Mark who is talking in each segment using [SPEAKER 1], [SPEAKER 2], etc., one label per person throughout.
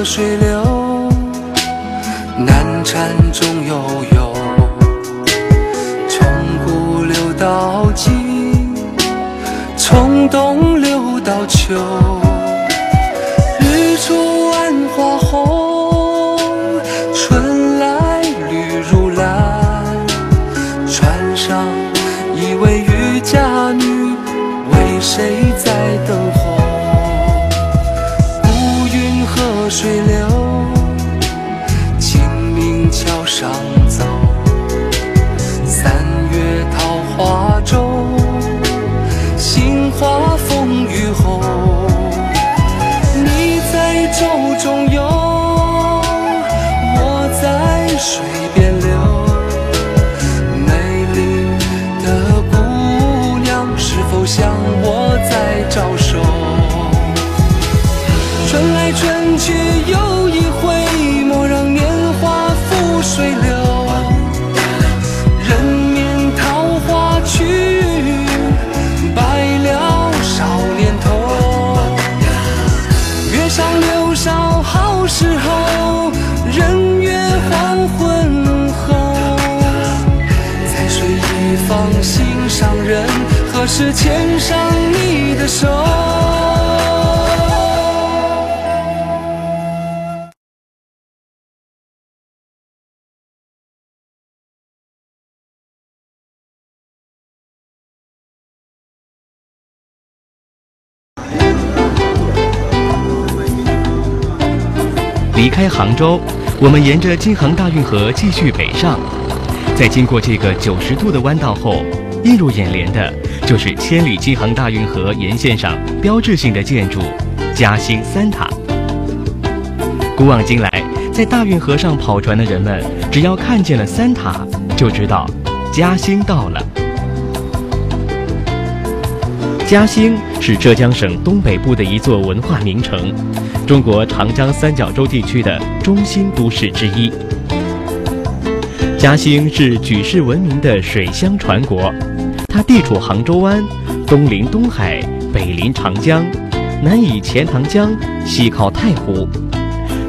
[SPEAKER 1] 水流，难缠中悠悠，从古流到今，从冬流到秋。日出万花红，春来绿如蓝。船上一位渔家女，为谁在等候？水流，清明桥上走。3月桃花洲，杏花风雨后。你在舟中游，我在水边流。美丽的姑娘，是否向我在招手？春来春去又一回，莫让年华付水流。人面桃花去，白了少年头。月上柳梢好时候，人约黄昏后。在水一方心上人，何时牵上你的手？
[SPEAKER 2] 离开杭州，我们沿着京杭大运河继续北上。在经过这个90度的弯道后，映入眼帘的就是千里京杭大运河沿线上标志性的建筑嘉兴三塔。古往今来，在大运河上跑船的人们，只要看见了三塔，就知道嘉兴到了。嘉兴是浙江省东北部的一座文化名城，中国长江三角洲地区的中心都市之一。嘉兴是举世闻名的水乡船国，它地处杭州湾，东临东海，北临长江，南倚钱塘江，西靠太湖。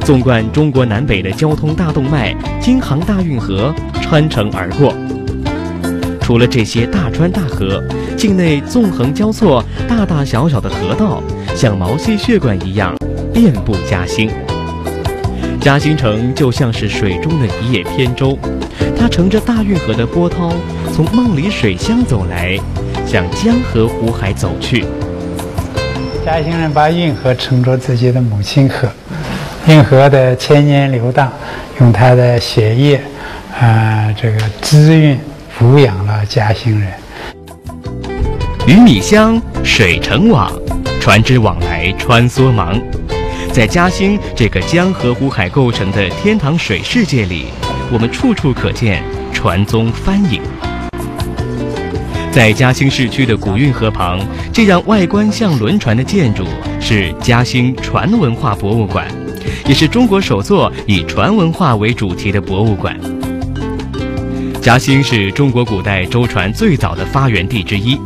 [SPEAKER 2] 纵贯中国南北的交通大动脉京杭大运河穿城而过。除了这些大川大河，境内纵横交错、大大小小的河道，像毛细血管一样遍布嘉兴。嘉兴城就像是水中的一叶扁舟，它乘着大运河的波涛，从梦里水乡走来，向江河湖海走去。
[SPEAKER 3] 嘉兴人把运河称作自己的母亲河，运河的千年流荡，用它的血液，这个滋润抚养了嘉兴人。
[SPEAKER 2] 鱼米香，水成网，船只往来穿梭忙。在嘉兴这个江河湖海构成的天堂水世界里，我们处处可见船踪帆影。在嘉兴市区的古运河旁，这样外观像轮船的建筑是嘉兴船文化博物馆，也是中国首座以船文化为主题的博物馆。嘉兴是中国古代舟船最早的发源地之一，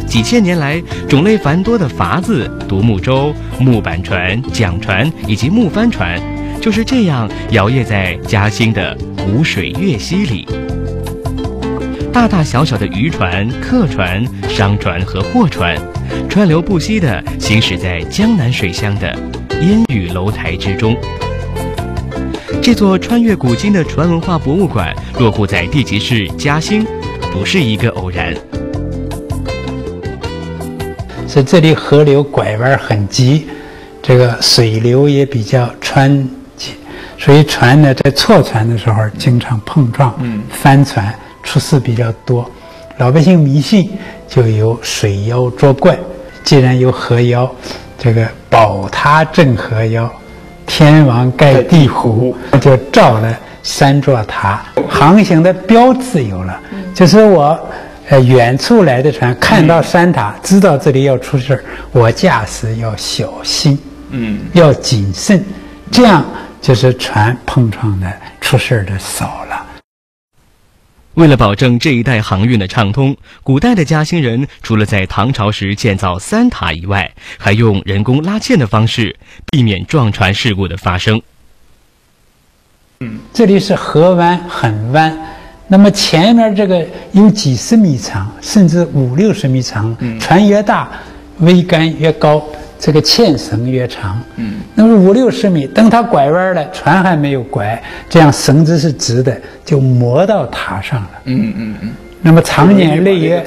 [SPEAKER 2] 几千年来，种类繁多的筏子、独木舟、木板船、桨船以及木帆船，就是这样摇曳在嘉兴的湖水月溪里。大大小小的渔船、客船、商船和货船，川流不息地行驶在江南水乡的烟雨楼台之中。这座穿越古今的船文化博物馆落户在地级市嘉兴，不是一个偶然。
[SPEAKER 3] 是这里河流拐弯很急，这个水流也比较湍急，所以船呢在错船的时候经常碰撞，翻船出事比较多。老百姓迷信就有水妖作怪，既然有河妖，这个宝塔镇河妖，天王盖地虎，就造了3座塔，航行的标志有了，就是我远处来的船看到山塔，知道这里要出事儿，我驾驶要小心，要谨慎，这样就是船碰撞的出事儿的少了。
[SPEAKER 2] 为了保证这一带航运的畅通，古代的嘉兴人除了在唐朝时建造3塔以外，还用人工拉纤的方式避免撞船事故的发生。
[SPEAKER 3] 这里是河湾，很弯，那么前面这个有几十米长，甚至50-60米长，船越大，桅杆越高，这个纤绳越长，那么50-60米，等它拐弯了，船还没有拐，这样绳子是直的，就磨到塔上了。那么常年累月，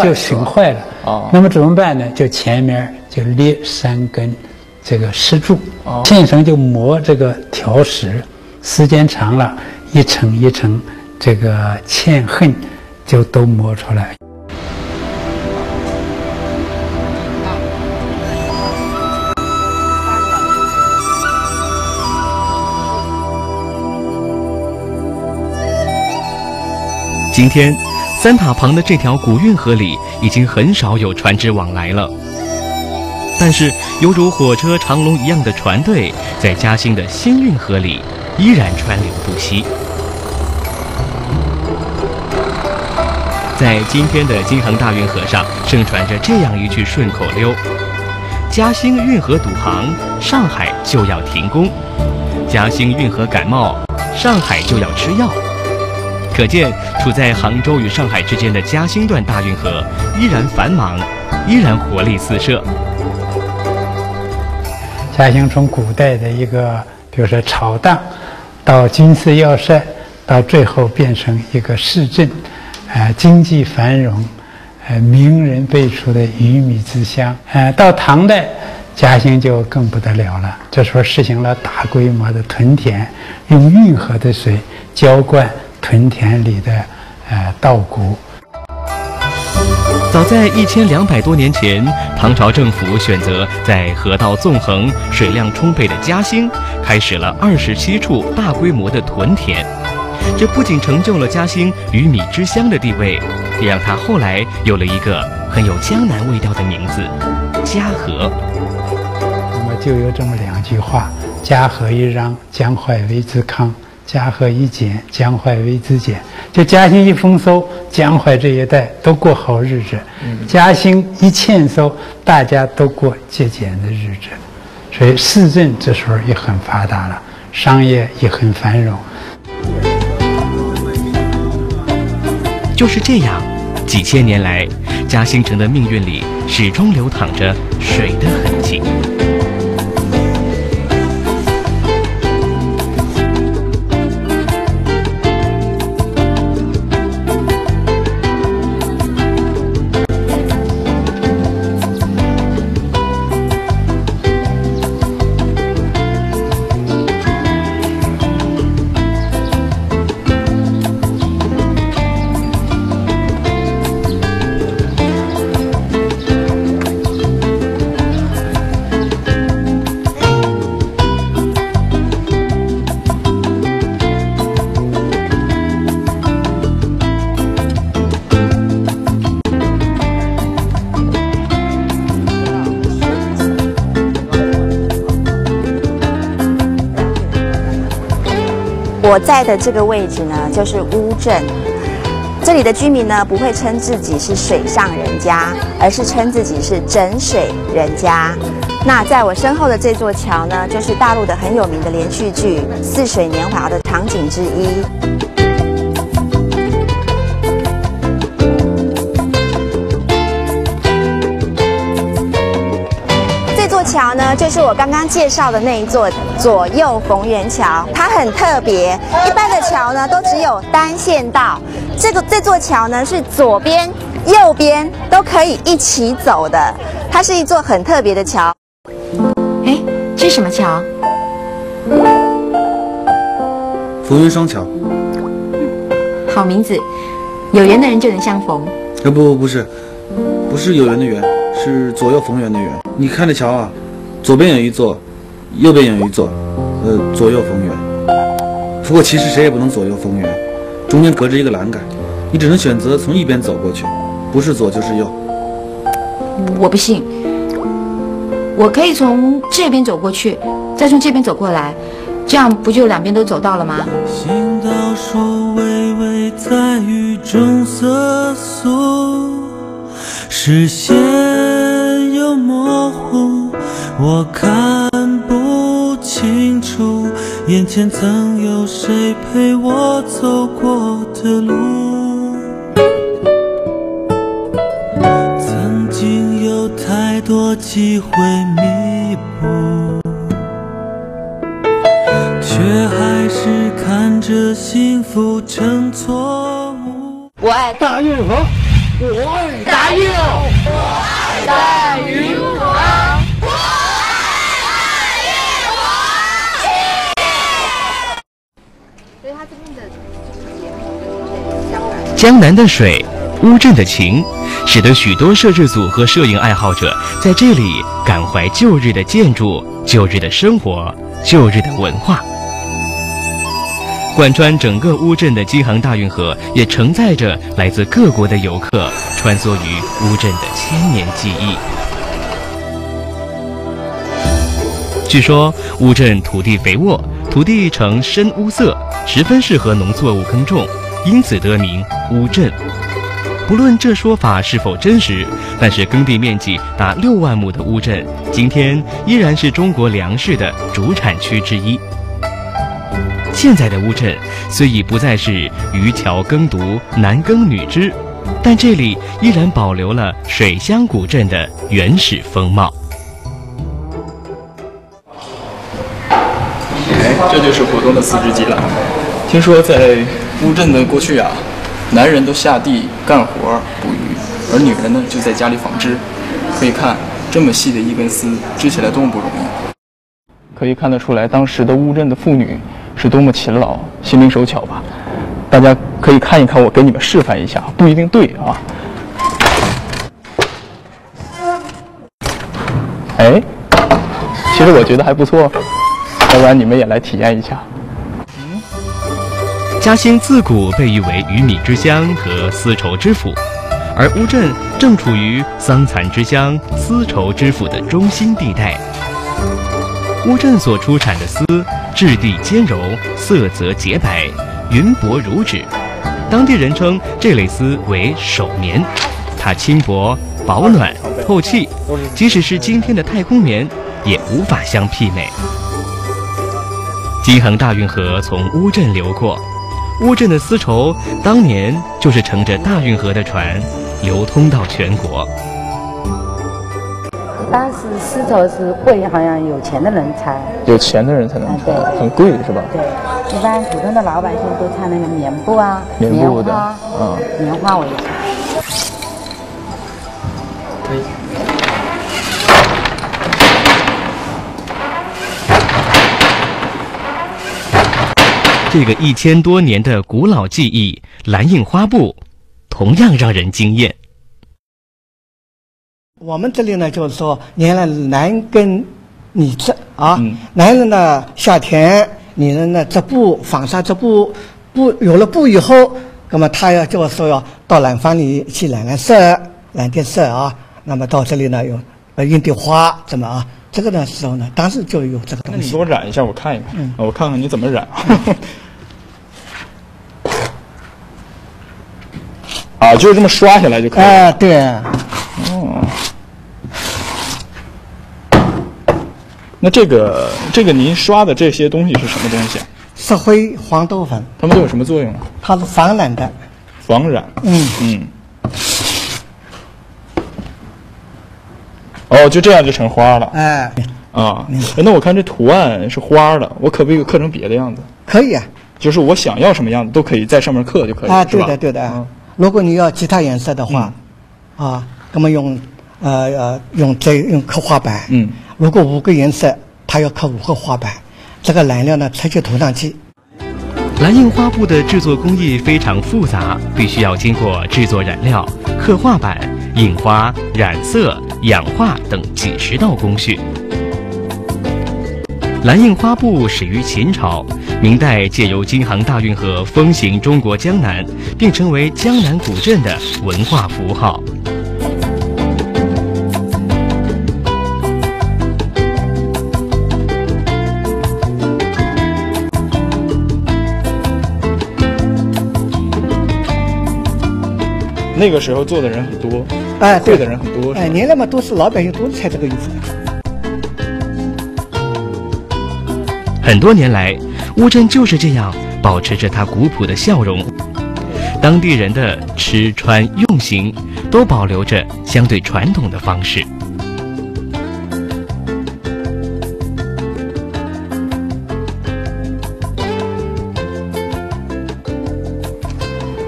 [SPEAKER 3] 就损坏了。那么怎么办呢？就前面就列3根这个石柱，纤绳就磨这个条石，时间长了，一层一层这个嵌痕就都磨出来。
[SPEAKER 2] 今天3塔旁的这条古运河里已经很少有船只往来了，但是犹如火车长龙一样的船队在嘉兴的新运河里依然川流不息。在今天的京杭大运河上盛传着这样一句顺口溜：嘉兴运河堵航，上海就要停工；嘉兴运河感冒，上海就要吃药。可见处在杭州与上海之间的嘉兴段大运河依然繁忙，依然活力四射。
[SPEAKER 3] 嘉兴从古代的一个比如说草荡，到军事要塞，到最后变成一个市镇，经济繁荣，名人辈出的鱼米之乡。到唐代，嘉兴就更不得了了，这时候实行了大规模的屯田，用运河的水浇灌屯田里的稻谷。
[SPEAKER 2] 早在1200多年前，唐朝政府选择在河道纵横、水量充沛的嘉兴开始了27处大规模的屯田。这不仅成就了嘉兴鱼米之乡的地位，也让它后来有了一个很有江南味道的名字——嘉禾。
[SPEAKER 3] 那么就有这么2句话：嘉禾一禳，江淮为之康；嘉禾一减，江淮为之减。就嘉兴一丰收，江淮这一带都过好日子；嘉兴一欠收，大家都过节俭的日子。所以市镇这时候也很发达了，商业也很繁荣。
[SPEAKER 2] 就是这样，几千年来，嘉兴城的命运里始终流淌着水的痕迹。
[SPEAKER 4] 我在的这个位置呢，就是乌镇。这里的居民呢，不会称自己是水上人家，而是称自己是整水人家。那在我身后的这座桥呢，就是大陆的很有名的连续剧《似水年华》的场景之一。这座桥呢，就是我刚刚介绍的那一座左右逢源桥，它很特别。一般的桥呢，都只有单线道，这座桥呢是左边、右边都可以一起走的，它是一座很特别的桥。
[SPEAKER 5] 哎，这是什么桥？
[SPEAKER 6] 逢源双桥。
[SPEAKER 5] 好名字，有缘的人就能相逢。
[SPEAKER 6] 不是有缘的缘，是左右逢源的缘。你看这桥啊，左边有一座，右边有一座，左右逢源。不过其实谁也不能左右逢源，中间隔着一个栏杆，你只能选择从一边走过去，不是左就是右。
[SPEAKER 5] 我不信，我可以从这边走过去，再从这边走过来，这样不就两边都走到了吗？
[SPEAKER 1] 行道树微微在雨中瑟缩，视线又模糊，我看不清楚眼前曾有谁陪我走过的路。曾经有太多机会弥补，却还是看着幸福成错误。
[SPEAKER 4] 我爱
[SPEAKER 7] 大运河，我爱
[SPEAKER 4] 大运，我爱大运河，我爱大运河。所以他这边的节目
[SPEAKER 2] 江南的水，乌镇的情，使得许多摄制组和摄影爱好者在这里感怀旧日的建筑、旧日的生活、旧日的文化。贯穿整个乌镇的京杭大运河，也承载着来自各国的游客穿梭于乌镇的千年记忆。据说乌镇土地肥沃，土地呈深乌色，十分适合农作物耕种，因此得名乌镇。不论这说法是否真实，但是耕地面积达6万亩的乌镇，今天依然是中国粮食的主产区之一。现在的乌镇虽已不再是渔樵耕读、男耕女织，但这里依然保留了水乡古镇的原始风貌。
[SPEAKER 8] 这就是浦东的4只鸡了。听说在乌镇的过去啊，男人都下地干活捕鱼，而女人呢就在家里纺织。可以看这么细的一根丝，织起来多么不容易。可以看得出来，当时的乌镇的妇女是多么勤劳、心灵手巧吧。大家可以看一看，我给你们示范一下，不一定对啊。哎，其实我觉得还不错，要不然你们也来体验一下。
[SPEAKER 2] 嘉兴自古被誉为鱼米之乡和丝绸之府，而乌镇正处于桑蚕之乡、丝绸之府的中心地带。乌镇所出产的丝质地坚柔，色泽洁白，云薄如纸。当地人称这类丝为手棉，它轻薄、保暖、透气，即使是今天的太空棉也无法相媲美。京杭大运河从乌镇流过，乌镇的丝绸当年就是乘着大运河的船流通到全国。
[SPEAKER 9] 当时丝绸是贵，好像有钱的人才能穿，
[SPEAKER 8] 对，很贵是吧？
[SPEAKER 9] 对，一般普通的老百姓都穿那个棉布啊、
[SPEAKER 8] 棉布的，
[SPEAKER 9] 棉花为主。
[SPEAKER 8] 可以。
[SPEAKER 2] 这个1000多年的古老技艺蓝印花布，同样让人惊艳。
[SPEAKER 7] 我们这里呢，就是说，原来男耕女织啊，男人呢下田，女人呢织布，纺纱织布，有了布以后，那么他要就是说要到染坊里去染色啊，那么到这里呢有印的花，怎么啊？这个的时候呢，当时就有这个东西。
[SPEAKER 8] 那你给我染一下，我看一看，我看看你怎么染。啊，就是这么刷下来就可以了。
[SPEAKER 7] 对。
[SPEAKER 8] 哦。那这个您刷的这些东西是什么东西啊？
[SPEAKER 7] 石灰、黄豆粉。
[SPEAKER 8] 它们都有什么作用啊？
[SPEAKER 7] 它是防染的。
[SPEAKER 8] 防染。哦，就这样就成花了。那我看这图案是花的，我可不可以刻成别的样子？
[SPEAKER 7] 可以啊，
[SPEAKER 8] 就是我想要什么样子都可以在上面刻就可以了。
[SPEAKER 7] 对的。如果你要其他颜色的话，那么用刻花板。如果5个颜色，它要刻5个花板。这个染料呢，直接涂上去。
[SPEAKER 2] 蓝印花布的制作工艺非常复杂，必须要经过制作染料、刻画板、印花、染色、氧化等几十道工序。蓝印花布始于秦朝，明代借由京杭大运河风行中国江南，并成为江南古镇的文化符号。
[SPEAKER 8] 那个时候做的人很多，会的人很多，
[SPEAKER 7] 年那么都是老百姓都是穿这个衣服的。
[SPEAKER 2] 很多年来，乌镇就是这样保持着它古朴的笑容，当地人的吃穿用行都保留着相对传统的方式。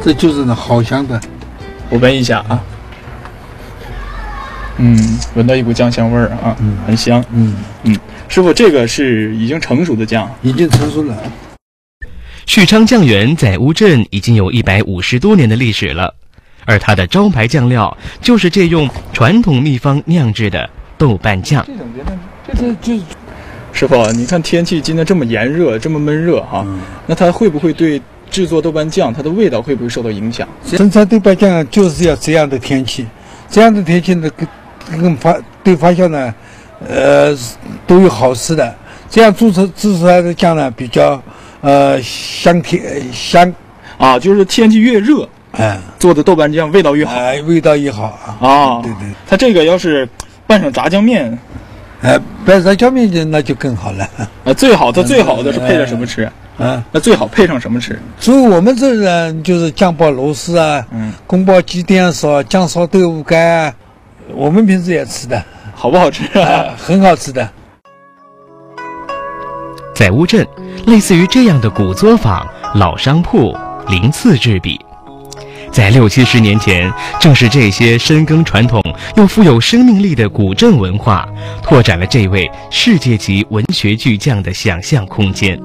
[SPEAKER 3] 这就是那好香的。
[SPEAKER 8] 我闻一下啊，闻到一股酱香味儿啊，很香。师傅，这个是已经成熟的酱，
[SPEAKER 3] 已经成熟了。
[SPEAKER 2] 旭昌酱园在乌镇已经有150多年的历史了，而它的招牌酱料就是借用传统秘方酿制的豆瓣酱。
[SPEAKER 3] 这就是
[SPEAKER 8] 师傅，你看天气今天这么炎热，这么闷热哈，那它会不会对制作豆瓣酱它的味道会不会受到影响？
[SPEAKER 3] 生产豆瓣酱就是要这样的天气，这样的天气呢，对发酵呢，都有好处的。这样制出来的酱呢，比较香
[SPEAKER 8] 啊，就是天气越热，做的豆瓣酱味道越好，
[SPEAKER 3] 味道越好
[SPEAKER 8] 啊。
[SPEAKER 3] 对，
[SPEAKER 8] 它这个要是拌上炸酱面，
[SPEAKER 3] 拌炸酱面那就更好了。
[SPEAKER 8] 最好的是配着什么吃？那最好配上什么吃？
[SPEAKER 3] 所以我们这人就是酱爆螺丝啊，宫爆鸡蛋烧、酱烧豆腐干啊，我们平时也吃的。
[SPEAKER 8] 好不好吃啊？
[SPEAKER 3] 很好吃的。
[SPEAKER 2] 在乌镇，类似于这样的古作坊、老商铺鳞次栉比。在60、70年前，正是这些深耕传统又富有生命力的古镇文化，拓展了这位世界级文学巨匠的想象空间。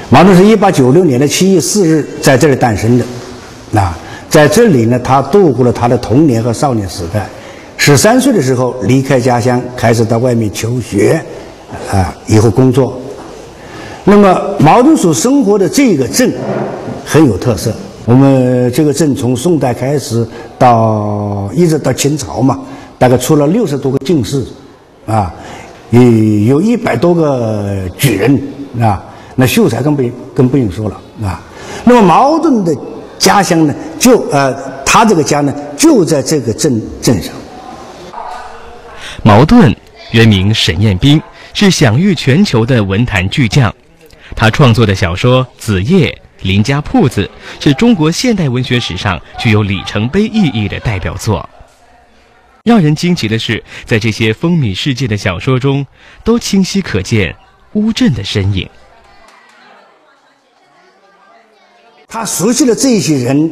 [SPEAKER 10] 毛泽东是1896年的7月4日在这里诞生的，在这里呢，他度过了他的童年和少年时代。13岁的时候离开家乡，开始到外面求学，以后工作。那么毛泽东所生活的这个镇很有特色。我们这个镇从宋代开始一直到清朝嘛，大概出了60多个进士，也有100多个举人，那秀才更不用说了，那么毛泽东的家乡呢，他这个家呢就在这个镇上。
[SPEAKER 2] 茅盾原名沈彦斌，是享誉全球的文坛巨匠。他创作的小说《子夜》《林家铺子》是中国现代文学史上具有里程碑意义的代表作。让人惊奇的是，在这些风靡世界的小说中，都清晰可见乌镇的身影。
[SPEAKER 10] 他熟悉了这些人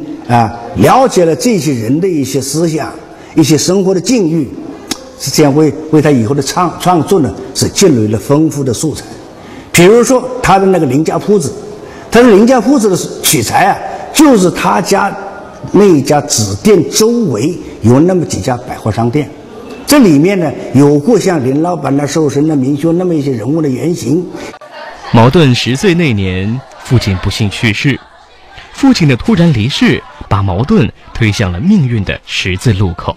[SPEAKER 10] 了解了这些人的一些思想、一些生活的境遇，是这样为他以后的创作呢是积累了丰富的素材。比如说他的那个林家铺子，他的林家铺子的取材就是他家那家纸店周围有那么几家百货商店，这里面呢有过像林老板寿神明修那么一些人物的原型。
[SPEAKER 2] 茅盾10岁那年，父亲不幸去世。父亲的突然离世，把茅盾推向了命运的十字路口。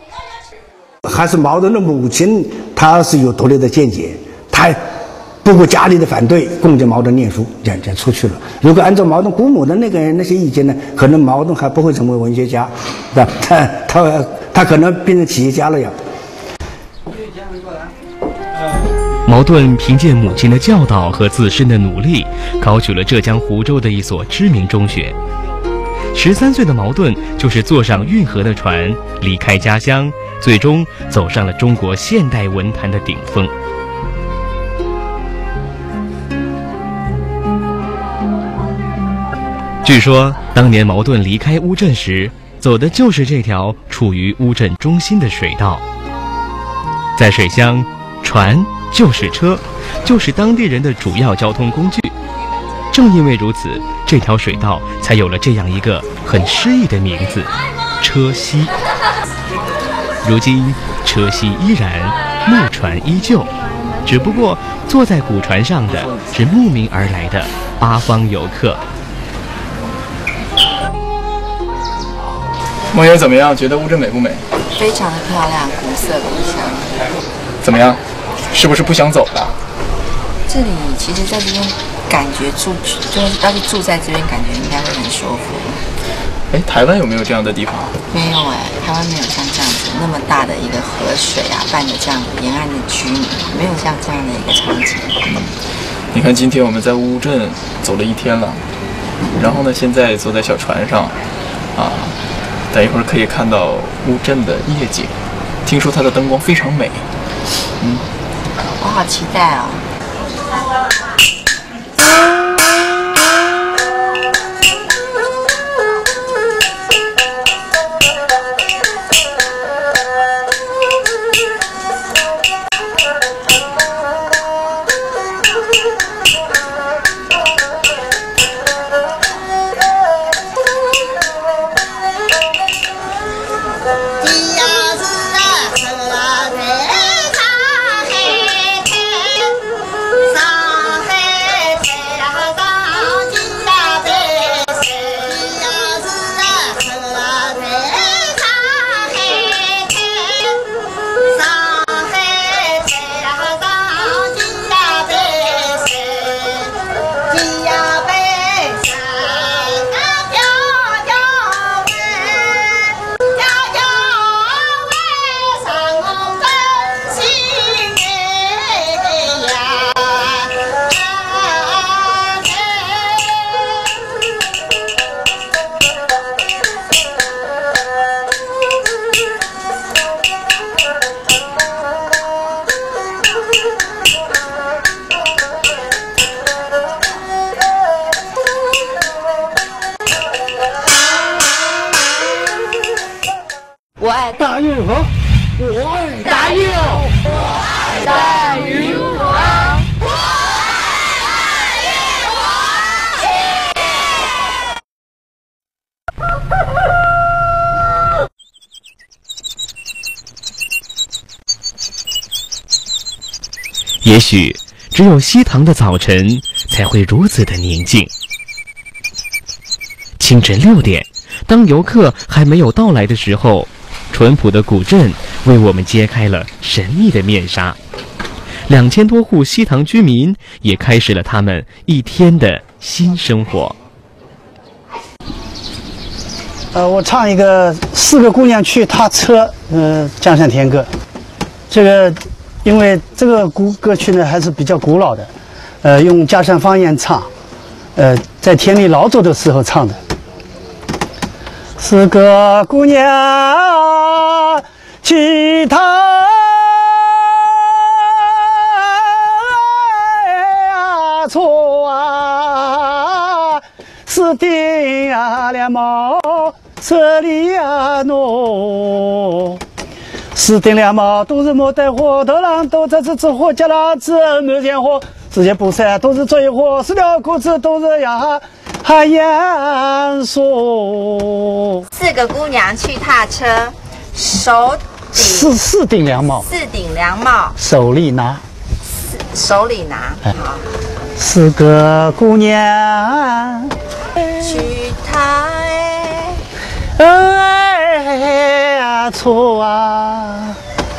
[SPEAKER 10] 还是毛泽东的母亲，她是有独立的见解，她不顾家里的反对，供着茅盾念书，这样出去了。如果按照茅盾姑母的那些意见呢，可能茅盾还不会成为文学家，是吧？他可能变成企业家了呀。
[SPEAKER 2] 茅盾凭借母亲的教导和自身的努力，考取了浙江湖州的一所知名中学。13岁的茅盾就是坐上运河的船，离开家乡，最终走上了中国现代文坛的顶峰。据说当年茅盾离开乌镇时，走的就是这条处于乌镇中心的水道。在水乡，船就是车，就是当地人的主要交通工具。正因为如此，这条水道才有了这样一个很诗意的名字——车溪。如今，车溪依然，木船依旧，只不过坐在古船上的是慕名而来的八方游客。
[SPEAKER 8] 梦爷怎么样？觉得乌镇美不美？
[SPEAKER 5] 非常的漂亮，古色古香。
[SPEAKER 8] 怎么样？是不是不想走了？
[SPEAKER 5] 这里其实在这边感觉就是要是住在这边，感觉应该会很舒服。
[SPEAKER 8] 哎，台湾有没有这样的地方？
[SPEAKER 5] 没有哎，台湾没有像这样子那么大的一个河水啊，伴着这样的沿岸的居民，没有像这样的一个场景。
[SPEAKER 8] 你看，今天我们在乌镇走了1天了，然后呢，现在坐在小船上，等一会儿可以看到乌镇的夜景，听说它的灯光非常美。
[SPEAKER 5] 我好期待哦。
[SPEAKER 1] 我爱大运河，我爱大运，我爱大运河，我爱
[SPEAKER 2] 也许只有西塘的早晨才会如此的宁静。清晨6点，当游客还没有到来的时候，淳朴的古镇为我们揭开了神秘的面纱。2000多户西塘居民也开始了他们一天的新生活。
[SPEAKER 11] 我唱一个4个姑娘去踏车，江山田歌。这个因为这个歌曲呢还是比较古老的，用家乡方言唱，在田里劳作的时候唱的。4个姑娘去踏车啊，是顶呀两毛车里呀喏，是顶两毛都是没带火，头上都在吃火加辣子没见火，世界不散都是追火，死了裤子都是呀还严肃。
[SPEAKER 4] 4个姑娘去踏车，
[SPEAKER 11] 四顶凉帽
[SPEAKER 4] ，4顶凉帽，
[SPEAKER 11] 手里拿，
[SPEAKER 4] 手里拿。好
[SPEAKER 11] ，4个姑娘
[SPEAKER 4] 去踏
[SPEAKER 11] 车啊，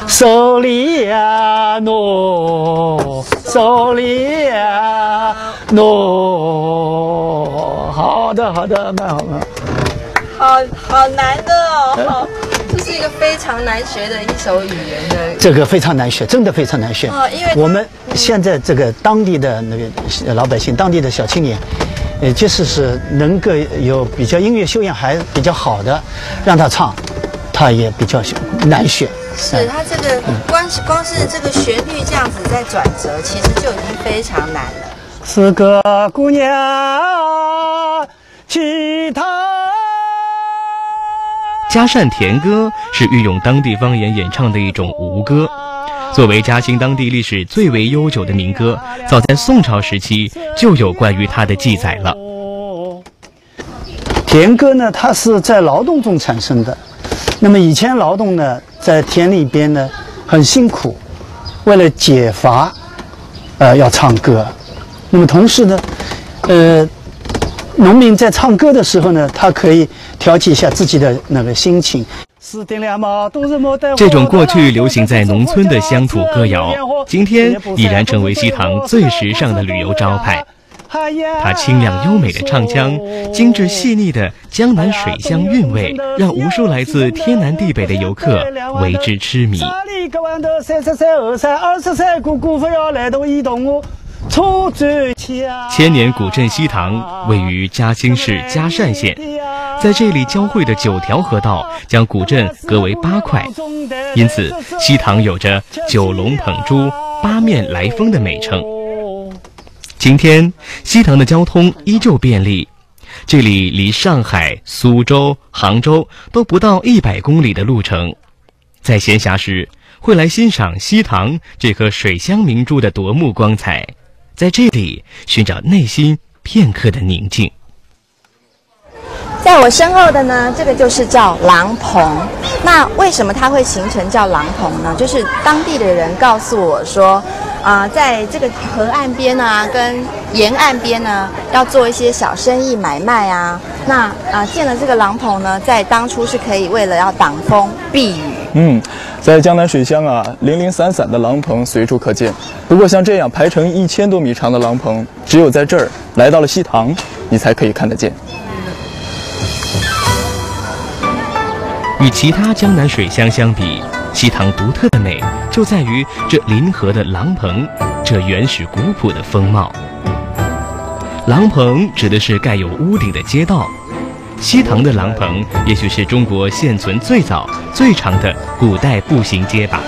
[SPEAKER 11] 手里呀喏，手里呀诺。好的，好的，蛮好蛮
[SPEAKER 12] 好。好难的哦，这是一个非常难学的一首语言的。
[SPEAKER 11] 这个非常难学，真的非常难学。
[SPEAKER 12] 因为
[SPEAKER 11] 我们现在这个当地的那个老百姓，当地的小青年。即使是能够有比较音乐修养还比较好的，让他唱，他也比较难学。
[SPEAKER 4] 是他这个光是这个旋律这样子在转折，其实就已经非常难了。
[SPEAKER 11] 是个姑娘，其他。
[SPEAKER 2] 嘉善田歌是运用当地方言演唱的一种吴歌。作为嘉兴当地历史最为悠久的民歌，早在宋朝时期就有关于它的记载了。
[SPEAKER 11] 田歌呢，它是在劳动中产生的。那么以前劳动呢，在田里边呢很辛苦，为了解乏，要唱歌。那么同时呢，农民在唱歌的时候呢，他可以调节一下自己的那个心情。
[SPEAKER 2] 这种过去流行在农村的乡土歌谣，今天已然成为西塘最时尚的旅游招牌。它清亮优美的唱腔，精致细腻的江南水乡韵味，让无数来自天南地北的游客为之痴迷。千年古镇西塘位于嘉兴市嘉善县，在这里交汇的9条河道将古镇隔为8块，因此西塘有着9龙捧珠、8面来风的美称。今天西塘的交通依旧便利，这里离上海、苏州、杭州都不到100公里的路程。在闲暇时会来欣赏西塘这颗水乡明珠的夺目光彩，在这里寻找内心片刻的宁静。
[SPEAKER 4] 在我身后的呢，这个就是叫狼棚。那为什么它会形成叫狼棚呢？就是当地的人告诉我说，在这个河岸边啊，跟沿岸边呢，要做一些小生意买卖啊。那建了这个狼棚呢，在当初是可以为了要挡风避雨。
[SPEAKER 8] 在江南水乡啊，零零散散的狼棚随处可见。不过像这样排成1000多米长的狼棚，只有在这儿来到了西塘，你才可以看得见。
[SPEAKER 2] 与其他江南水乡相比，西塘独特的美就在于这临河的廊棚，这原始古朴的风貌。廊棚指的是盖有屋顶的街道，西塘的廊棚也许是中国现存最早最长的古代步行街吧。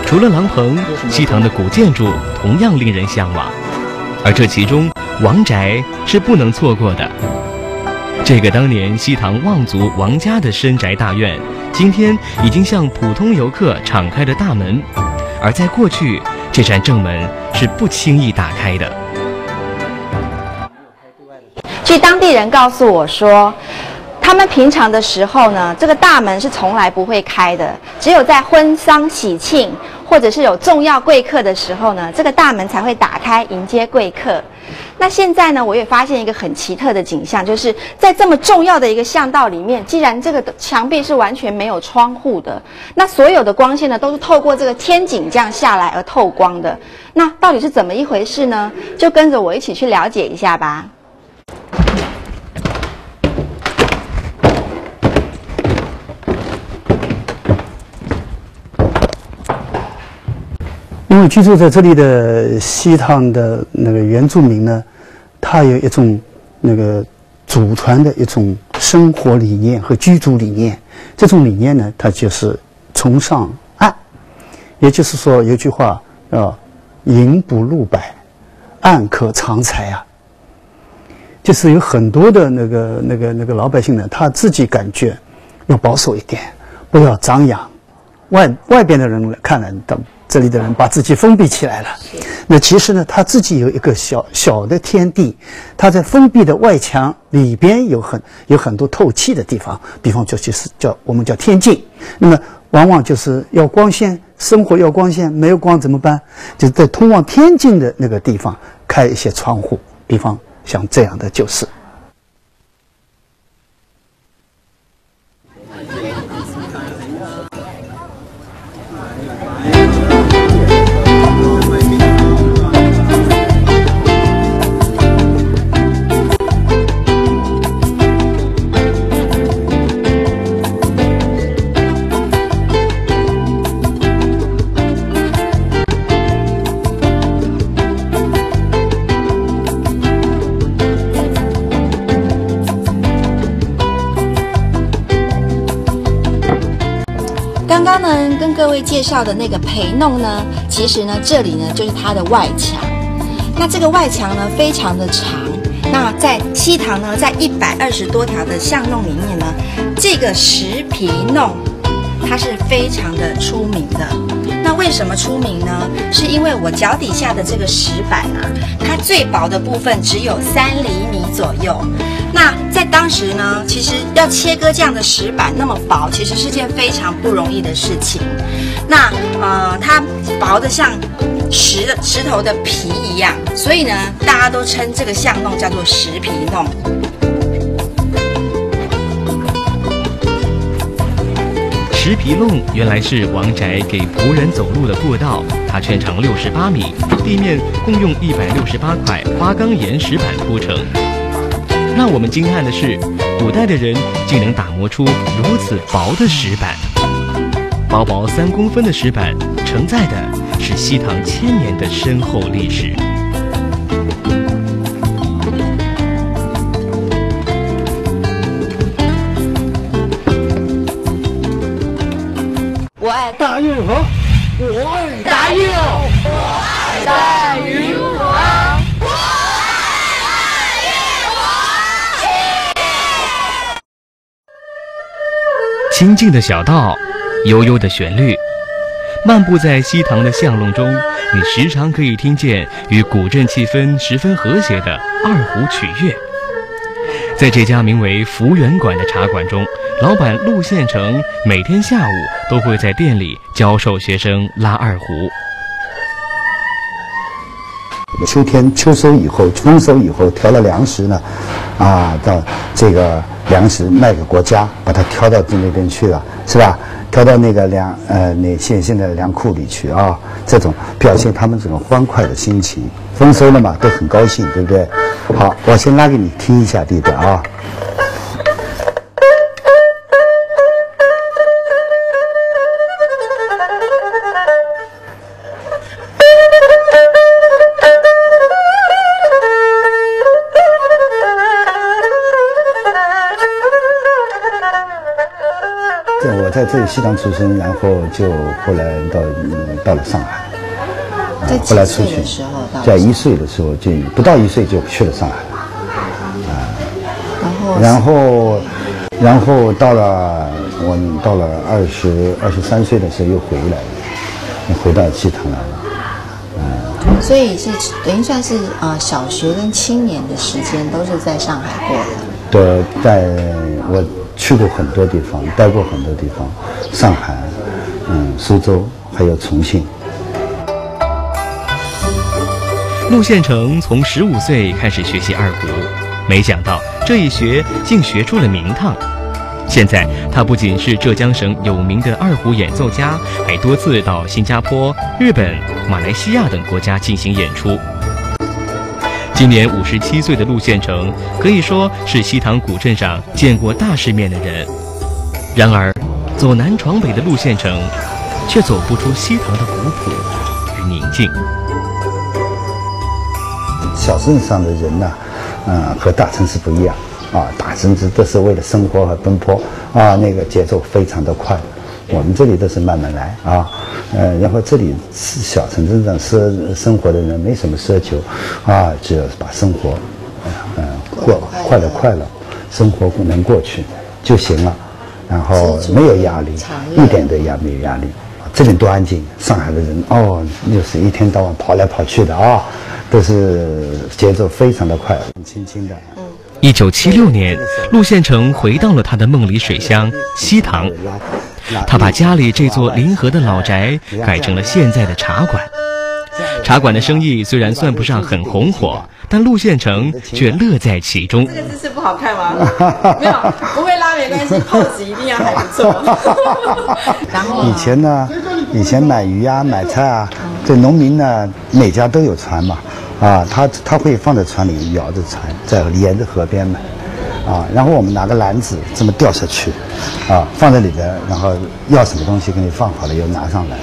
[SPEAKER 2] 除了廊棚，西塘的古建筑同样令人向往，而这其中王宅是不能错过的。这个当年西塘望族王家的深宅大院，今天已经向普通游客敞开了大门，而在过去，这扇正门是不轻易打开的。
[SPEAKER 4] 据当地人告诉我说，他们平常的时候呢，这个大门是从来不会开的，只有在婚丧喜庆或者是有重要贵客的时候呢，这个大门才会打开迎接贵客。那现在呢，我也发现一个很奇特的景象，就是在这么重要的一个巷道里面，既然这个墙壁是完全没有窗户的，那所有的光线呢都是透过这个天井这样下来而透光的。那到底是怎么一回事呢？就跟着我一起去了解一下吧。
[SPEAKER 11] 因为居住在这里的西塘的那个原住民呢，他有一种那个祖传的一种生活理念和居住理念。这种理念呢，它就是崇尚岸，也就是说有句话银不露百，岸可藏财啊。就是有很多的那个老百姓呢，他自己感觉要保守一点，不要张扬。外边的人看来，这里的人把自己封闭起来了。那其实呢，他自己有一个小的天地，他在封闭的外墙里边有很多透气的地方，比方就是我们叫天境。那么往往就是要光线，生活要光线，没有光怎么办？就是在通往天境的那个地方开一些窗户，比方像这样的就是。
[SPEAKER 4] 刚刚呢跟各位介绍的那个培弄呢，其实呢这里呢就是它的外墙。那这个外墙呢非常的长。那在西塘呢，在120多条的巷弄里面呢，这个石皮弄它是非常的出名的。那为什么出名呢？是因为我脚底下的这个石板啊，它最薄的部分只有3厘米左右。那在当时呢，其实要切割这样的石板那么薄，其实是件非常不容易的事情。那它薄的像石头的皮一样，所以呢，大家都称这个巷弄叫做石皮弄。
[SPEAKER 2] 石皮弄原来是王宅给仆人走路的步道，它全长68米，地面共用168块花岗岩石板铺成。让我们惊叹的是，古代的人竟能打磨出如此薄的石板。薄薄3公分的石板，承载的是西塘1000年的深厚历史。
[SPEAKER 1] 我爱大运河，我爱大运，我爱大运河，我爱大运河。
[SPEAKER 2] 清静的小道，悠悠的旋律，漫步在西塘的巷弄中，你时常可以听见与古镇气氛十分和谐的二胡曲乐。在这家名为福源馆的茶馆中，老板陆宪成每天下午都会在店里教授学生拉二胡。
[SPEAKER 13] 秋天秋收以后，丰收以后，挑了粮食呢，到这个粮食卖给国家，把它挑到那边去了，是吧？挑到那个现在的粮库里去啊，这种表现他们这种欢快的心情。丰收了嘛，都很高兴，对不对？好，我先拉给你听一下这段啊。我在这里西塘出生，然后就后来到了上海，后来出去，在1岁的时候就不到1岁就去了上海，然后到了23岁的时候又回来了，回到西塘来了，
[SPEAKER 5] 所以是等于算是小学跟青年的时间都是在上海过的。
[SPEAKER 13] 对，我去过很多地方，待过很多地方，上海，苏州，还有重庆。
[SPEAKER 2] 陆宪成从15岁开始学习二胡，没想到这一学竟学出了名堂。现在他不仅是浙江省有名的二胡演奏家，还多次到新加坡、日本、马来西亚等国家进行演出。今年57岁的陆宪成可以说是西塘古镇上见过大世面的人。然而，走南闯北的陆宪成，却走不出西塘的古朴与宁静。
[SPEAKER 13] 小镇上的人呢，和大城市不一样大城市都是为了生活和奔波那个节奏非常的快。我们这里都是慢慢来然后这里是小城镇上生活的人没什么奢求只有把生活过快乐，生活能过去就行了，然后没有压力，一点都没有压力。这里多安静，上海的人就是一天到晚跑来跑去的都是节奏非常的快，很轻轻的。
[SPEAKER 2] 1976年，陆宪成回到了他的梦里水乡西塘。他把家里这座临河的老宅改成了现在的茶馆。茶馆的生意虽然算不上很红火，但陆宪成却乐在其中。
[SPEAKER 12] 这个姿势不好看吗？没有，不会拉没关系，pose 一定要还不错。
[SPEAKER 13] 然后以前买鱼买菜这农民呢每家都有船嘛他会放在船里舀着船，在沿着河边买然后我们拿个篮子这么吊下去放在里边，然后要什么东西给你放好了又拿上来，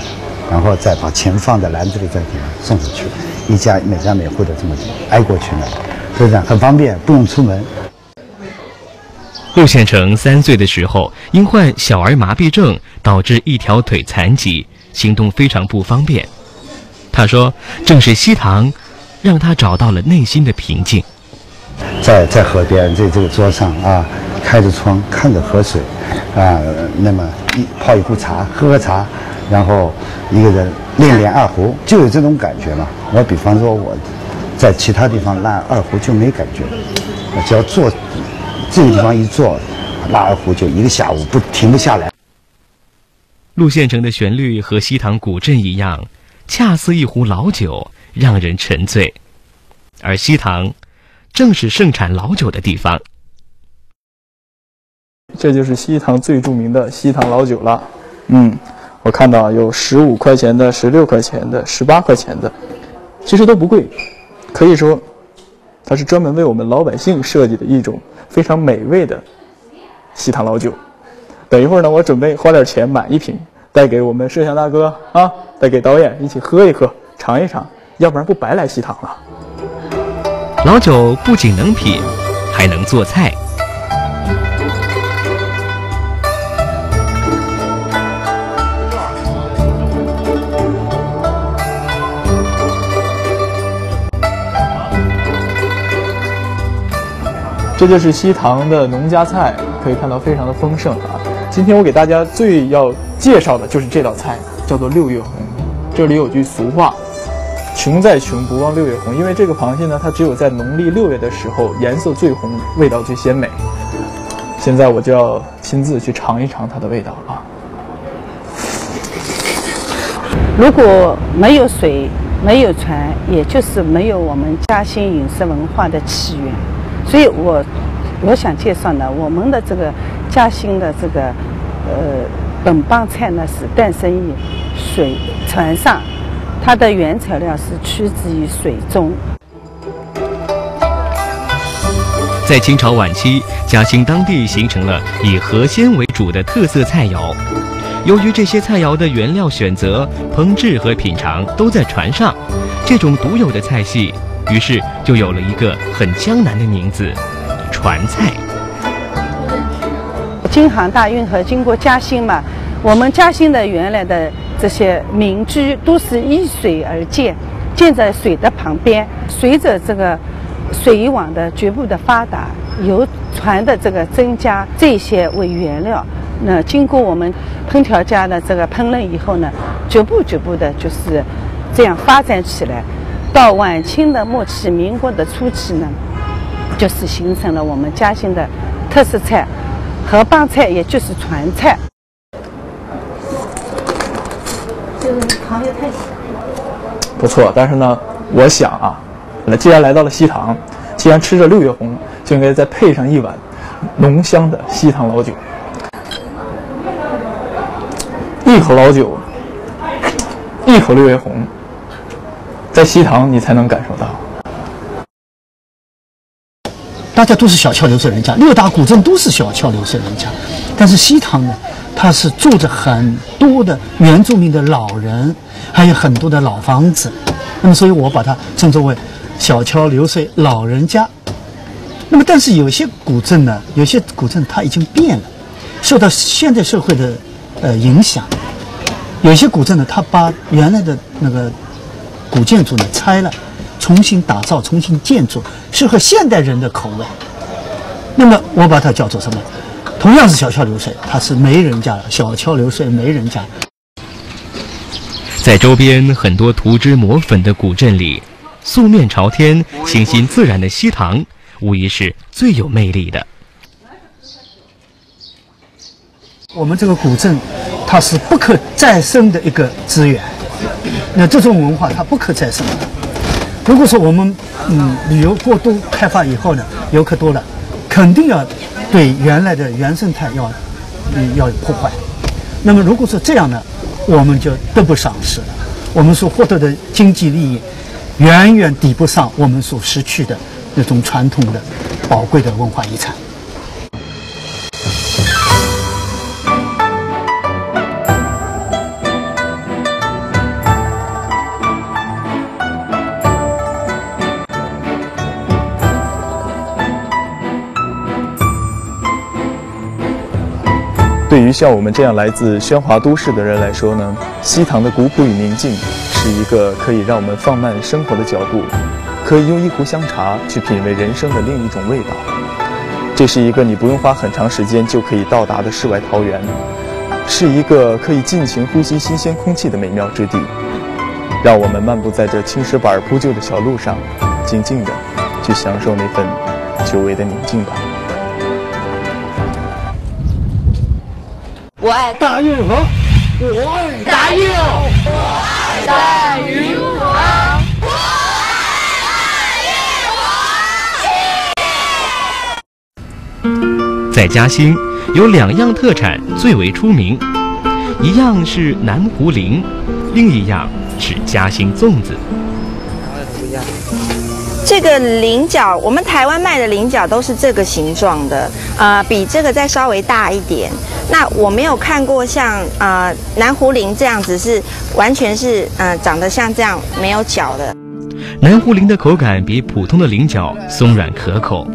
[SPEAKER 13] 然后再把钱放在篮子里再给你送出去，每家每户的这么挨过去呢，就这样很方便，不用出门。
[SPEAKER 2] 陆宪成3岁的时候，因患小儿麻痹症，导致一条腿残疾，行动非常不方便。他说，正是西塘，让他找到了内心的平静。
[SPEAKER 13] 在河边这个桌上啊，开着窗看着河水，啊，那么泡一壶茶，喝喝茶，然后一个人练二胡，就有这种感觉嘛。我比方说我在其他地方拉二胡就没感觉，我只要坐这个地方一坐，拉二胡就1个下午不停不下来。
[SPEAKER 2] 陆宪成的旋律和西塘古镇一样，恰似一壶老酒，让人沉醉。而西塘正是盛产老酒的地方。
[SPEAKER 8] 这就是西塘最著名的西塘老酒了。我看到有15块钱的、16块钱的、18块钱的，其实都不贵，可以说它是专门为我们老百姓设计的一种非常美味的西塘老酒。等一会儿呢，我准备花点钱买1瓶，带给我们摄像大哥啊，带给导演一起喝一喝，尝一尝，要不然不白来西塘了。
[SPEAKER 2] 老酒不仅能品，还能做菜。
[SPEAKER 8] 这就是西塘的农家菜，可以看到非常的丰盛啊。今天我给大家最要介绍的就是这道菜，叫做6月红。这里有句俗话，穷在穷不忘6月红，因为这个螃蟹呢，它只有在农历6月的时候颜色最红，味道最鲜美。现在我就要亲自去尝一尝它的味道啊。
[SPEAKER 9] 如果没有水，没有船，也就是没有我们嘉兴饮食文化的起源。所以我想介绍呢，我们的这个嘉兴的这个本帮菜呢是诞生于船上，它的原材料是取自于水中。
[SPEAKER 2] 在清朝晚期，嘉兴当地形成了以河鲜为主的特色菜肴。由于这些菜肴的原料选择、烹制和品尝都在船上，这种独有的菜系，于是就有了一个很江南的名字——船菜。
[SPEAKER 9] 京杭大运河经过嘉兴嘛，我们嘉兴的原来的这些民居都是依水而建，建在水的旁边。随着这个水网的局部的发达，由船的这个增加，这些为原料，那经过我们烹调家的这个烹饪以后呢，逐步的就是这样发展起来。到晚清的末期、民国的初期呢，就是形成了我们嘉兴的特色菜河帮菜，也就是船菜。这个螃蟹太小，
[SPEAKER 8] 不错，但是呢，我想啊，既然来到了西塘，既然吃着6月红，就应该再配上一碗浓香的西塘老酒。一口老酒，一口6月红，在西塘你才能感受到。
[SPEAKER 11] 大家都是小桥流水人家，6大古镇都是小桥流水人家，但是西塘呢，它是住着很多的原住民的老人，还有很多的老房子，那么所以我把它称作为小桥流水老人家。那么但是有些古镇呢，有些古镇它已经变了，受到现代社会的影响，有些古镇呢，它把原来的那个古建筑呢拆了，重新打造、重新建筑，适合现代人的口味。那么我把它叫做什么？同样是小桥流水，它是没人家的小桥流水没人家。
[SPEAKER 2] 在周边很多涂脂抹粉的古镇里，素面朝天、清新自然的西塘，无疑是最有魅力的。
[SPEAKER 11] 我们这个古镇，它是不可再生的一个资源。那这种文化它不可再生的。如果说我们旅游过度开发以后呢，游客多了，肯定要对原来的原生态要破坏。那么如果说这样呢，我们就得不偿失了。我们所获得的经济利益，远远抵不上我们所失去的那种传统的宝贵的文化遗产。
[SPEAKER 8] 对于像我们这样来自喧哗都市的人来说呢，西塘的古朴与宁静是一个可以让我们放慢生活的脚步，可以用一壶香茶去品味人生的另一种味道。这是一个你不用花很长时间就可以到达的世外桃源，是一个可以尽情呼吸新鲜空气的美妙之地。让我们漫步在这青石板铺就的小路上，静静地去享受那份久违的宁静吧。
[SPEAKER 14] 我爱大运河，我爱大运，我爱大运河，我
[SPEAKER 2] 爱大运河。在嘉兴有2样特产最为出名，一样是南湖菱，另一样是嘉兴粽子。
[SPEAKER 4] 这个菱角，我们台湾卖的菱角都是这个形状的，比这个再稍微大一点。那我没有看过像南湖菱这样子是完全是长得像这样没有角的。
[SPEAKER 2] 南湖菱的口感比普通的菱角松软可口，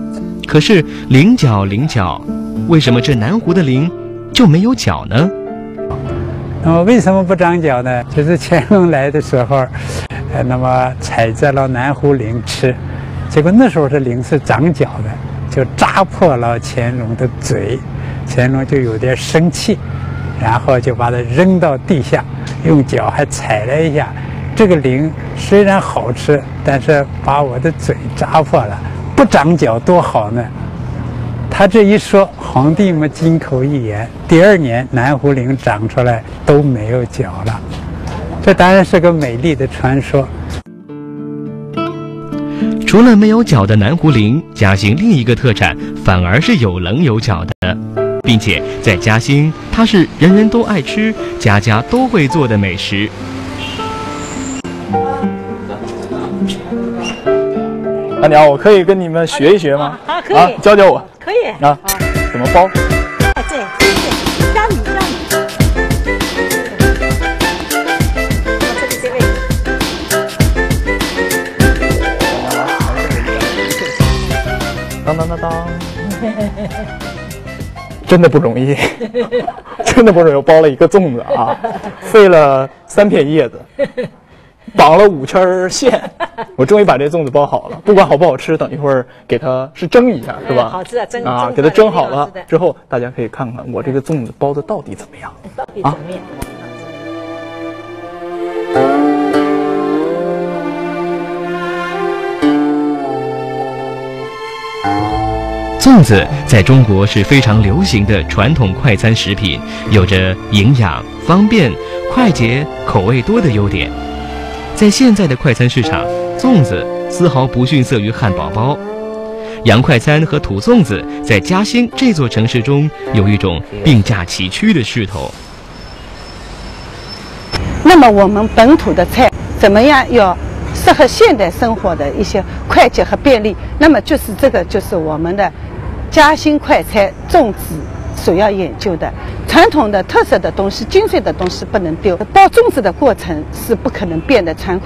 [SPEAKER 2] 可是菱角，为什么这南湖的菱就没有角呢？
[SPEAKER 3] 那么为什么不长角呢？就是乾隆来的时候，那么采摘了南湖菱吃，结果那时候的菱是长角的，就扎破了乾隆的嘴，乾隆就有点生气，然后就把它扔到地下，用脚还踩了一下。这个菱虽然好吃，但是把我的嘴扎破了，不长角多好呢。他这一说，皇帝们金口一言，第2年南湖菱长出来都没有角了。这当然是个美丽的传说。
[SPEAKER 2] 除了没有角的南湖菱，嘉兴另一个特产反而是有棱有角的，并且在嘉兴它是人人都爱吃、家家都会做的美食。
[SPEAKER 8] 阿娘，我可以跟你们学一学吗？
[SPEAKER 15] 可以，
[SPEAKER 8] 教教我。
[SPEAKER 15] 可以
[SPEAKER 8] 啊，怎么包？
[SPEAKER 15] 对，加米。这位。
[SPEAKER 8] 当，真的不容易，真的不容易。我包了一个粽子啊，费了3片叶子。绑了5圈线，我终于把这粽子包好了。不管好不好吃，等一会儿给它是蒸一下，是吧？
[SPEAKER 15] 好吃啊，蒸
[SPEAKER 8] 啊，给它蒸好了之后，大家可以看看我这个粽子包的到底怎么样。
[SPEAKER 15] 到底怎么样？
[SPEAKER 2] 粽子在中国是非常流行的传统快餐食品，有着营养、方便、快捷、口味多的优点。在现在的快餐市场，粽子丝毫不逊色于汉堡包。洋快餐和土粽子在嘉兴这座城市中有一种并驾齐驱的势头。
[SPEAKER 9] 那么我们本土的菜怎么样要适合现代生活的一些快捷和便利？那么就是这个，就是我们的嘉兴快餐粽子所要研究的。传统的特色的东西、精髓的东西不能丢。包粽子的过程是不可能变的，传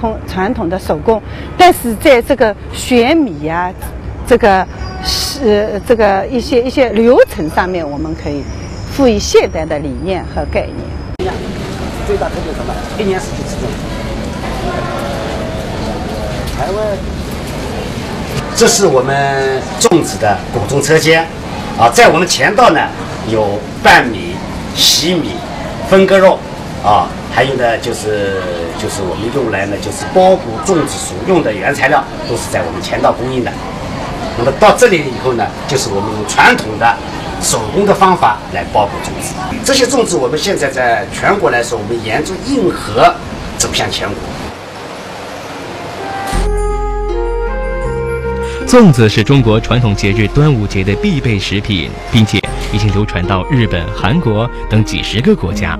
[SPEAKER 9] 统的手工，但是在这个选米呀、这个一些流程上面，我们可以赋予现代的理念和概念。
[SPEAKER 10] 最大特点什么？1年4季吃粽子。台湾，这是我们粽子的果中车间啊，在我们前道呢有拌米、洗米、分割肉啊，还有呢就是我们用来呢就是包谷粽子所用的原材料都是在我们前道供应的。那么到这里以后呢，就是我们用传统的手工的方法来包谷粽子。这些粽子我们现在在全国来说，我们沿着运河走向全国。
[SPEAKER 2] 粽子是中国传统节日端午节的必备食品，并且已经流传到日本、韩国等几10个国家。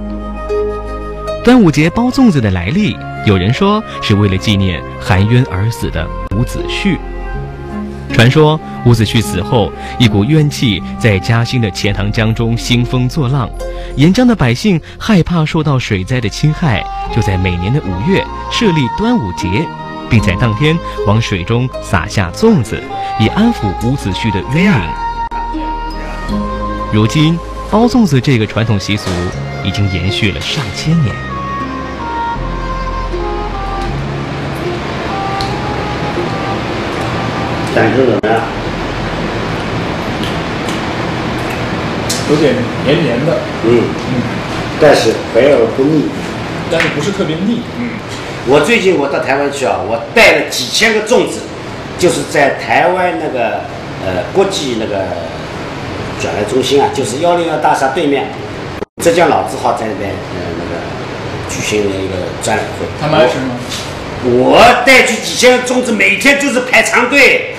[SPEAKER 2] 端午节包粽子的来历，有人说是为了纪念含冤而死的伍子胥。传说伍子胥死后，一股怨气在嘉兴的钱塘江中兴风作浪，沿江的百姓害怕受到水灾的侵害，就在每年的5月设立端午节，并在当天往水中撒下粽子，以安抚伍子胥的冤灵。如今包粽子这个传统习俗已经延续了上千年。
[SPEAKER 10] 感受怎么样？
[SPEAKER 8] 有点黏黏的，
[SPEAKER 10] 但是肥而不腻，
[SPEAKER 8] 但是不是特别腻。
[SPEAKER 10] 我最近到台湾去啊，我带了几千个粽子，就是在台湾那个国际那个转来中心啊，就是101大厦对面，浙江老字号在那边那个举行了一个展览会。
[SPEAKER 8] 他们爱吃吗？
[SPEAKER 10] 我带去几千个粽子，每天就是排长队，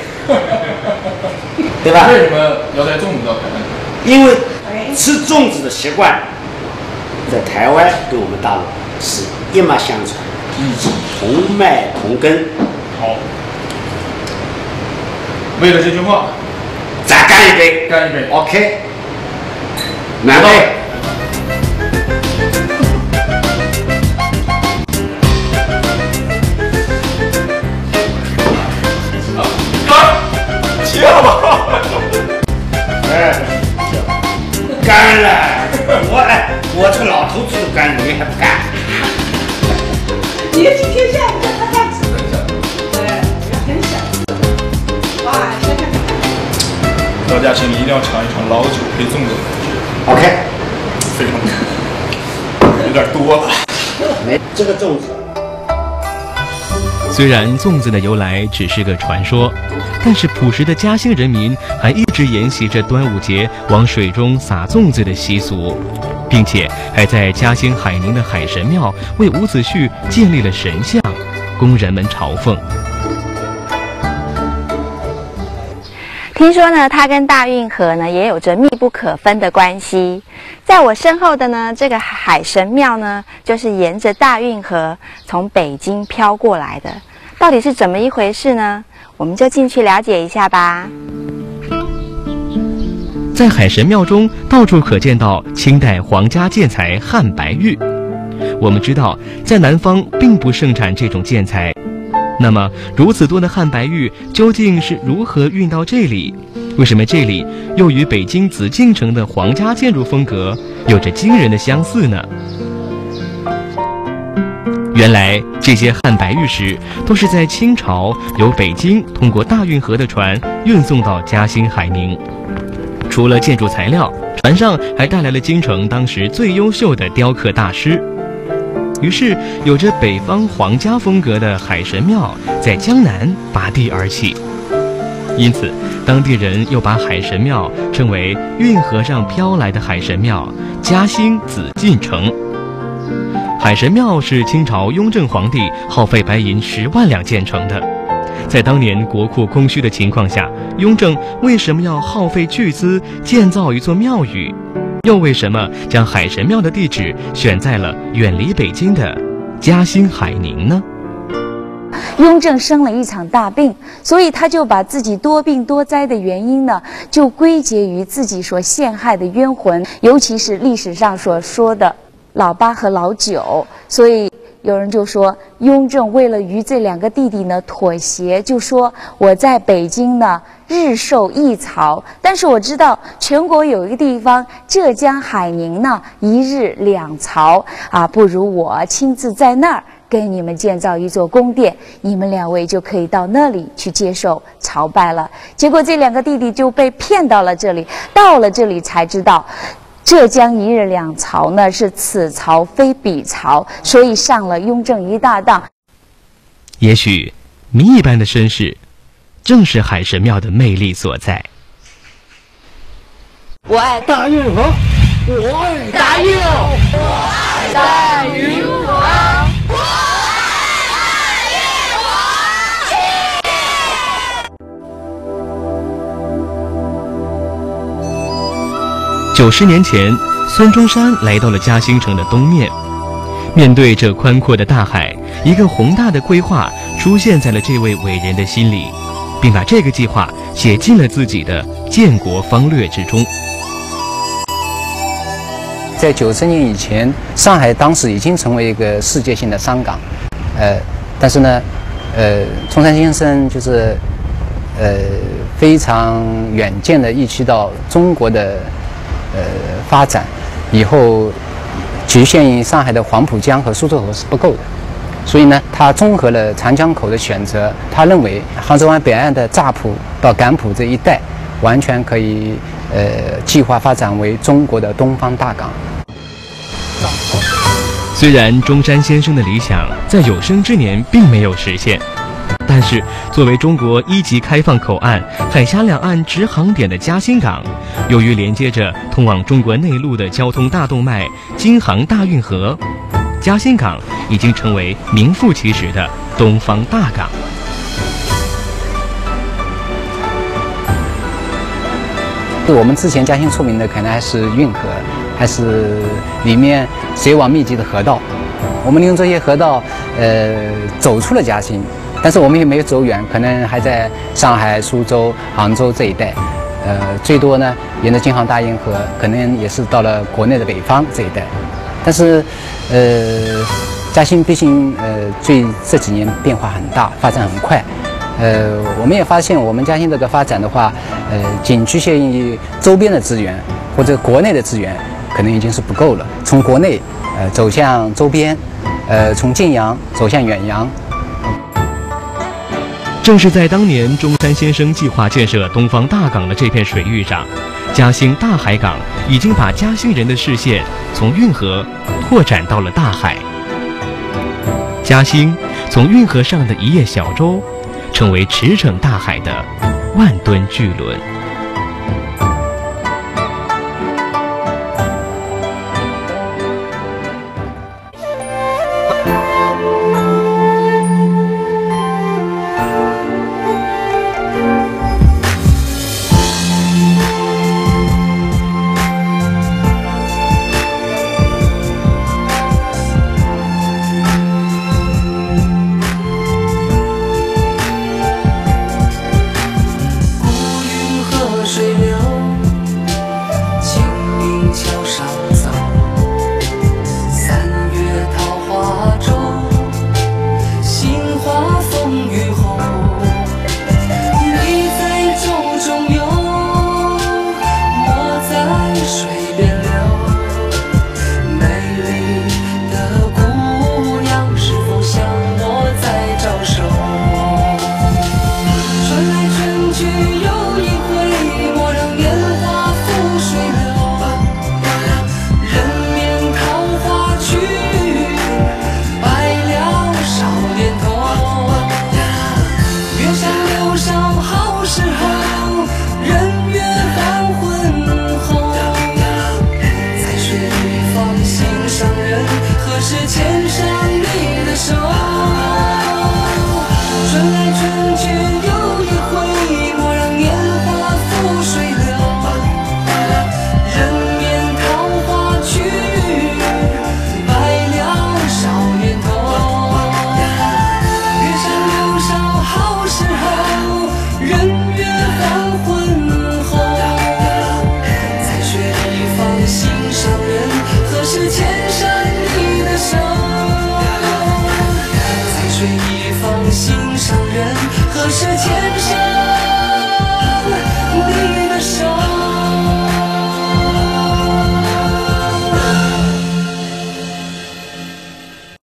[SPEAKER 10] 对吧？
[SPEAKER 8] 为什么要带粽子到台湾？
[SPEAKER 10] 因为吃粽子的习惯，在台湾跟我们大陆是一脉相承，同脉同根。
[SPEAKER 8] 好，为了这句话，
[SPEAKER 10] 再干一杯，
[SPEAKER 8] 干一杯。
[SPEAKER 10] OK， 南杯。
[SPEAKER 8] 切了吧！
[SPEAKER 10] 干了，我这个老头子都干了，你还不干？
[SPEAKER 15] 你今天下午叫他干什么？我很想。哇，想想看。
[SPEAKER 8] 到家前你一定要尝一尝老酒配粽子的感觉。
[SPEAKER 10] OK，
[SPEAKER 8] 非常有点多了。
[SPEAKER 10] 没这个粽子。
[SPEAKER 2] 虽然粽子的由来只是个传说，但是朴实的嘉兴人民还一直沿袭着端午节往水中撒粽子的习俗，并且还在嘉兴海宁的海神庙为伍子胥建立了神像，供人们朝奉。
[SPEAKER 4] 听说呢，它跟大运河呢也有着密不可分的关系。在我身后的呢，这个海神庙呢，就是沿着大运河从北京飘过来的。到底是怎么一回事呢？我们就进去了解一下吧。
[SPEAKER 2] 在海神庙中，到处可见到清代皇家建材汉白玉。我们知道，在南方并不盛产这种建材。那么，如此多的汉白玉究竟是如何运到这里？为什么这里又与北京紫禁城的皇家建筑风格有着惊人的相似呢？原来，这些汉白玉石都是在清朝由北京通过大运河的船运送到嘉兴海宁。除了建筑材料，船上还带来了京城当时最优秀的雕刻大师。于是，有着北方皇家风格的海神庙在江南拔地而起。因此，当地人又把海神庙称为运河上飘来的海神庙——嘉兴紫禁城。海神庙是清朝雍正皇帝耗费白银10万两建成的。在当年国库空虚的情况下，雍正为什么要耗费巨资建造一座庙宇？又为什么将海神庙的地址选在了远离北京的嘉兴海宁呢？
[SPEAKER 5] 雍正生了一场大病，所以他就把自己多病多灾的原因呢，就归结于自己所陷害的冤魂，尤其是历史上所说的老八和老九。所以有人就说，雍正为了与这2个弟弟呢妥协，就说我在北京呢日受一曹，但是我知道全国有一个地方浙江海宁呢一日2曹啊，不如我亲自在那儿给你们建造一座宫殿，你们2位就可以到那里去接受朝拜了。结果这2个弟弟就被骗到了这里，到了这里才知道浙江一日2曹呢是此曹非彼曹，所以上了雍正一大当。
[SPEAKER 2] 也许谜一般的身世正是海神庙的魅力所在。
[SPEAKER 14] 我爱大运河，我爱大运，我爱大运河，我爱
[SPEAKER 2] 90年前，孙中山来到了嘉兴城的东面。面对这宽阔的大海，一个宏大的规划出现在了这位伟人的心里，并把这个计划写进了自己的建国方略之中。
[SPEAKER 16] 在90年以前，上海当时已经成为一个世界性的商港，但是呢，中山先生就是非常远见的意识到中国的发展，以后局限于上海的黄浦江和苏州河是不够的。所以呢，他综合了长江口的选择，他认为杭州湾北岸的乍浦到赶浦这一带，完全可以计划发展为中国的东方大港。
[SPEAKER 2] 虽然中山先生的理想在有生之年并没有实现，但是作为中国1级开放口岸、海峡两岸直航点的嘉兴港，由于连接着通往中国内陆的交通大动脉京杭大运河，嘉兴港已经成为名副其实的东方大港。
[SPEAKER 16] 我们之前嘉兴出名的可能还是运河，还是里面水网密集的河道。我们利用这些河道，走出了嘉兴，但是我们也没有走远，可能还在上海、苏州、杭州这一带。最多呢，沿着京杭大运河，可能也是到了国内的北方这一带。但是，嘉兴毕竟这几年变化很大，发展很快。我们也发现，我们嘉兴这个发展的话，仅局限于周边的资源或者国内的资源，可能已经是不够了。从国内走向周边，从近洋走向远洋。
[SPEAKER 2] 正是在当年中山先生计划建设东方大港的这片水域上，嘉兴大海港已经把嘉兴人的视线从运河拓展到了大海。嘉兴从运河上的一叶小舟，成为驰骋大海的万吨巨轮。